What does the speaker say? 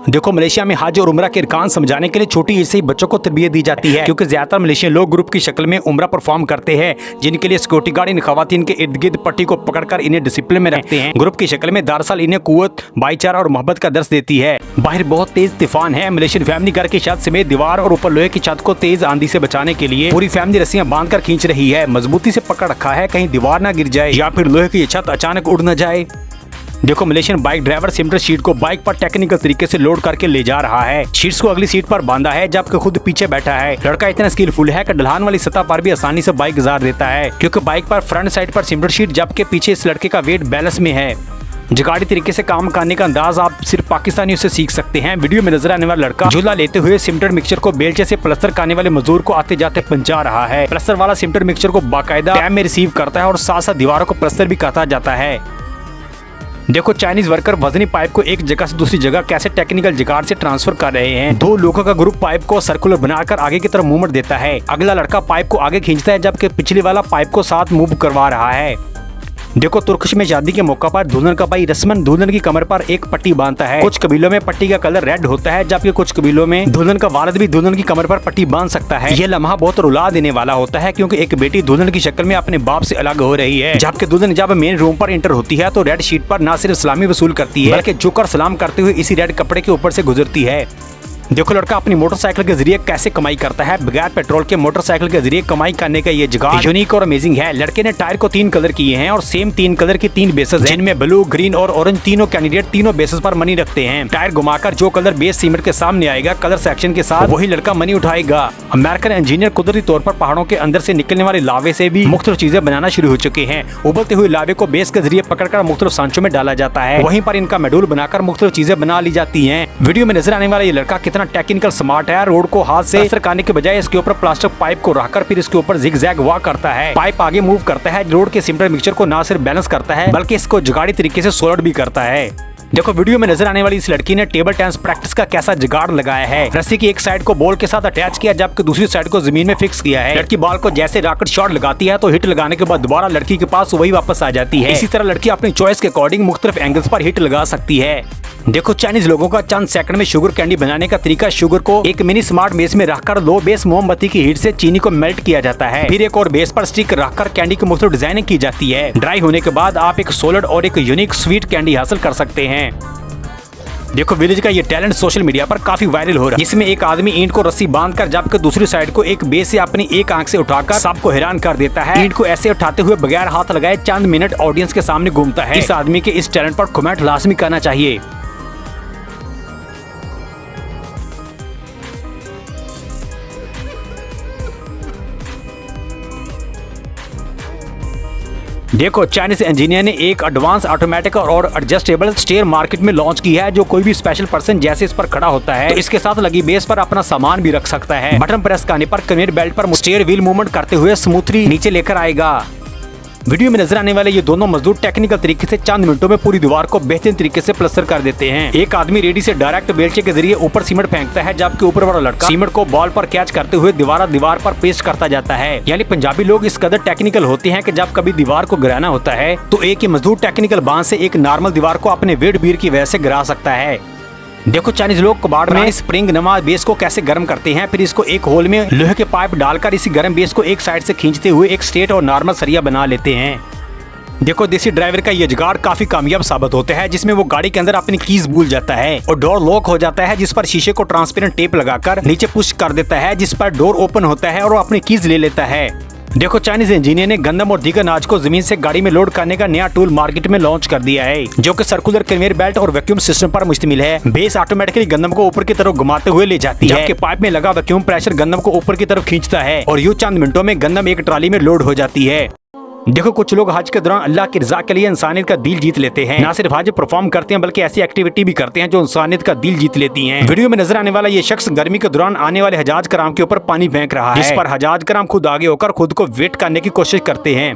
देखो मलेशिया में हज और उम्रा के अरकान समझाने के लिए छोटी एज से ही बच्चों को तरबियत दी जाती है, क्योंकि ज्यादातर मलेशियन लोग ग्रुप की शक्ल में उम्रा परफॉर्म करते हैं, जिनके लिए सिक्योरिटी गार्ड इन खवातीन के इर्द गिर्द पट्टी को पकड़कर इन्हें डिसिप्लिन में रखते हैं। ग्रुप की शक्ल में दरअसल इन्हें कुव्वत, भाईचारा और मोहब्बत का दर्स देती है। बाहर बहुत तेज तूफान है। मलेशियन फैमिली घर की छत समेत दीवार और ऊपर लोहे की छत को तेज आंधी से बचाने के लिए पूरी फैमिली रस्सियां बांधकर खींच रही है। मजबूती से पकड़ रखा है कहीं दीवार ना गिर जाए या फिर लोहे की छत अचानक उड़ न जाए। देखो मलेशियन बाइक ड्राइवर सिमटर शीट को बाइक पर टेक्निकल तरीके से लोड करके ले जा रहा है। शीट्स को अगली सीट पर बांधा है जबकि खुद पीछे बैठा है। लड़का इतना स्किलफुल है कि ढलान वाली सतह पर भी आसानी से बाइक गुजार देता है, क्योंकि बाइक पर फ्रंट साइड पर सिमटर शीट जबकि पीछे इस लड़के का वेट बैलेंस में है। जुगाड़ी तरीके से काम करने का अंदाज आप सिर्फ पाकिस्तानियों से सीख सकते हैं। वीडियो में नजर आने वाला लड़का झूला लेते हुए सिमटर मिक्सचर को बेलचे से प्लास्टर करने वाले मजदूर को आते जाते पहुंचा रहा है। प्लास्टर वाला सिमटर मिक्सचर को बाकायदा टाइम में रिसीव करता है और साथ साथ दीवारों को प्लास्टर भी करता जाता है। देखो चाइनीज वर्कर वजनी पाइप को एक जगह से दूसरी जगह कैसे टेक्निकल जुगाड़ से ट्रांसफर कर रहे हैं। दो लोगों का ग्रुप पाइप को सर्कुलर बनाकर आगे की तरफ मूवमेंट देता है। अगला लड़का पाइप को आगे खींचता है जबकि पिछले वाला पाइप को साथ मूव करवा रहा है। देखो तुर्कश में शादी के मौका पर दुल्हन का भाई रस्मन दुल्हन की कमर पर एक पट्टी बांधता है। कुछ कबीलों में पट्टी का कलर रेड होता है जबकि कुछ कबीलों में दुल्हन का वालिद भी दुल्हन की कमर पर पट्टी बांध सकता है। यह लम्हा बहुत रुला देने वाला होता है, क्योंकि एक बेटी दुल्हन की शक्ल में अपने बाप से अलग हो रही है। जबकि दुल्हन जब मेन रूम पर एंटर होती है तो रेड शीट पर न सिर्फ सलामी वसूल करती है बल्कि झुककर सलाम करते हुए इसी रेड कपड़े के ऊपर से गुजरती है। देखो लड़का अपनी मोटरसाइकिल के जरिए कैसे कमाई करता है। बगैर पेट्रोल के मोटरसाइकिल के जरिए कमाई करने का ये जुगाड़ यूनिक और अमेजिंग है। लड़के ने टायर को 3 कलर किए हैं और सेम 3 कलर की 3 बेसेस जिनमें ब्लू, ग्रीन और ऑरेंज तीनों कैंडिडेट तीनों बेसेस पर मनी रखते हैं। टायर घुमाकर जो कलर बेस सीमेंट के सामने आएगा कलर सेक्शन के साथ वही लड़का मनी उठाएगा। अमेरिकन इंजीनियर कुदरती तौर पर पहाड़ों के अंदर से निकलने वाले लावे से भी मुख्तलिफ चीजें बनाना शुरू हो चुके हैं। उबलते हुए लावे को बेस के जरिए पकड़कर मुख्तलिफ सांचों में डाला जाता है। वहीं पर इनका मेडूल बनाकर मुख्तलिफ चीजें बना ली जाती है। वीडियो में नजर आने वाला ये लड़का कितना टेक्निकल स्मार्ट है। रोड को हाथ से प्लास्टर करने के बजाय इसके ऊपर प्लास्टिक पाइप को रखकर फिर इसके ऊपर जिग-जैग वॉक करता है। पाइप आगे मूव करता है। रोड के सिमटर मिक्सचर को न सिर्फ बैलेंस करता है बल्कि इसको जुगाड़ी तरीके से सॉलिड भी करता है। देखो वीडियो में नजर आने वाली इस लड़की ने टेबल टेनिस प्रैक्टिस का कैसा जुगाड़ लगाया है। रस्सी की एक साइड को बॉल के साथ अटैच किया जबकि दूसरी साइड को जमीन में फिक्स किया है। लड़की बॉल को जैसे रॉकेट शॉट लगाती है तो हिट लगाने के बाद दोबारा लड़की के पास वही वापस आ जाती है। इसी तरह लड़की अपनी चॉइस के अकॉर्डिंग मुख्तलिफ एंगल्स पर हिट लगा सकती है। देखो चाइनीज लोगों का चंद सेकंड में शुगर कैंडी बनाने का तरीका। शुगर को एक मिनी स्मार्ट बेस में रखकर लो बेस मोमबत्ती की हीट से चीनी को मेल्ट किया जाता है। फिर एक और बेस पर स्टिक रखकर कैंडी की मुख्तलिफ डिजाइनिंग की जाती है। ड्राई होने के बाद आप एक सॉलिड और एक यूनिक स्वीट कैंडी हासिल कर सकते हैं। देखो विलेज का ये टैलेंट सोशल मीडिया पर काफी वायरल हो रहा है। इसमें एक आदमी ईंट को रस्सी बांधकर जबकि दूसरी साइड को एक बेस से अपनी एक आंख से उठाकर सबको हैरान कर देता है। ईंट को ऐसे उठाते हुए बगैर हाथ लगाए चंद मिनट ऑडियंस के सामने घूमता है। इस आदमी के इस टैलेंट पर कमेंट लाजमी करना चाहिए। देखो चाइनीज इंजीनियर ने एक एडवांस ऑटोमेटिक और एडजस्टेबल स्टेयर मार्केट में लॉन्च की है, जो कोई भी स्पेशल पर्सन जैसे इस पर खड़ा होता है तो इसके साथ लगी बेस पर अपना सामान भी रख सकता है। बटन प्रेस करने पर कन्वेयर बेल्ट पर स्टेयर व्हील मूवमेंट करते हुए स्मूथली नीचे लेकर आएगा। वीडियो में नजर आने वाले ये दोनों मजदूर टेक्निकल तरीके से चंद मिनटों में पूरी दीवार को बेहतरीन तरीके से प्लास्टर कर देते हैं। एक आदमी रेडी से डायरेक्ट बेलचे के जरिए ऊपर सीमेंट फेंकता है जबकि ऊपर वाला लड़का सीमेंट को बॉल पर कैच करते हुए दीवार पर पेस्ट करता जाता है। यानी पंजाबी लोग इस कदर टेक्निकल होते हैं कि जब कभी दीवार को गिराना होता है तो एक ही मजदूर टेक्निकल बांध से एक नॉर्मल दीवार को अपने वेट बीर की वजह से गिरा सकता है। देखो चाइनीज लोग कबाड़ में स्प्रिंग नमा बेस को कैसे गर्म करते हैं। फिर इसको एक होल में लोहे के पाइप डालकर इसी गर्म बेस को एक साइड से खींचते हुए एक स्ट्रेट और नॉर्मल सरिया बना लेते हैं। देखो देसी ड्राइवर का ये जुगाड़ काफी कामयाब साबित होता है, जिसमें वो गाड़ी के अंदर अपनी कीज भूल जाता है और डोर लॉक हो जाता है, जिस पर शीशे को ट्रांसपेरेंट टेप लगाकर नीचे पुश कर देता है, जिस पर डोर ओपन होता है और वो अपनी कीज ले लेता है। देखो चाइनीज इंजीनियर ने गंदम और दीगर अनाज को जमीन से गाड़ी में लोड करने का नया टूल मार्केट में लॉन्च कर दिया है, जो कि सर्कुलर कन्वेयर बेल्ट और वैक्यूम सिस्टम पर मुश्तमिल है। बेस ऑटोमेटिकली गंदम को ऊपर की तरफ घुमाते हुए ले जाती है, जबकि पाइप में लगा वैक्यूम प्रेशर गंदम को ऊपर की तरफ खींचता है और यूं चंद मिनटों में गंदम एक ट्राली में लोड हो जाती है। देखो कुछ लोग हज के दौरान अल्लाह की रजा के लिए इंसानियत का दिल जीत लेते हैं। न सिर्फ हज परफॉर्म करते हैं बल्कि ऐसी एक्टिविटी भी करते हैं जो इंसानियत का दिल जीत लेती हैं। वीडियो में नजर आने वाला ये शख्स गर्मी के दौरान आने वाले हजाज कराम के ऊपर पानी फेंक रहा है, जिस पर हजाज कराम खुद आगे होकर खुद को वेट करने की कोशिश करते हैं।